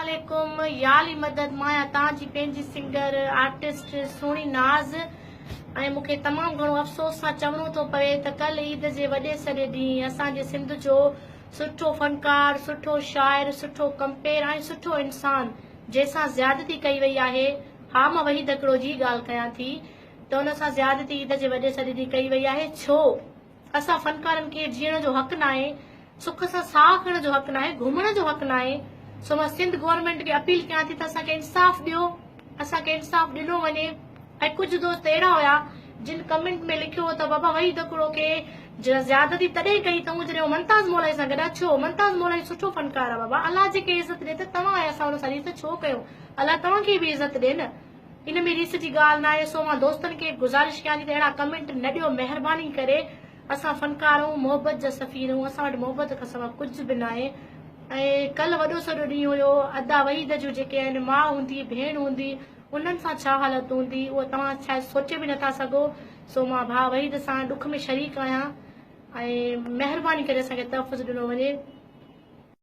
अस्सलामुअलैकुम याली मदद माया ताजी पेंजी सिंगर आर्टिस्ट सोनी नाज ऐं मूंखे तमामु घणो अफ़सोस सां चवणो थो पवे त कल्ह ईद जे वॾे सॼे ॾींहुं असांजे सिंध जो सुठो फनकार, सुठो शाइर, सुठो कंपेर ऐं सुठो इंसान जंहिंसां ज़्यादती कई वई आहे। हा, मां वही दकिड़ो जी ॻाल्हि कयां थी त हुन सां ज़्यादती ईद जे वॾे सॼे ॾींहुं कई वई आहे। छो असां फनकारनि खे जीअण जो हक़ न आहे, सुख सां साह खणण जो हक़ न आहे, घुमण जो हक़ न आहे। सो मां सिंध गवर्नमेंट खे अपील कयां थी त असांखे इंसाफ़ ॾियो, असांखे इंसाफ़ ॾिनो वञे। ऐं कुझु दोस्त अहिड़ा हुया जिन कमेंट में लिखियो हो त बाबा वही दकिड़ो खे ज़्यादती तॾहिं कई अथऊं जॾहिं मुमताज़ मौलाई सां गॾु। छो मुमताज़ मौलाई सुठो फनकार आहे बाबा, अलाह जेके इज़त ॾिए त तव्हां आया असां हुन सां रीस छो कयूं? अलाह तव्हांखे बि इज़त ॾिए न, इन में रीस जी ॻाल्हि न आहे। सो मां दोस्तनि खे गुज़ारिश कयां थी त अहिड़ा कमेंट न ॾियो, महिरबानी करे। असां फनकार आहियूं, मोहबत जा सफ़ीर आहियूं, असां वटि मोहबत खां सवाइ कुझु बि न आहे। ऐं कल्ह वॾो सॼो ॾींहुं हुयो, अदा वहीद जूं जेके आहिनि माउ हूंदी, भेण हूंदी, उन्हनि सां छा हालत हूंदी उहा तव्हां शायदि सोचे बि नथा सघो। सो मां भाउ वहीद सां ॾुख में शरीक आहियां ऐं महिरबानी करे असांखे तहफ़ुज़ ॾिनो वञे।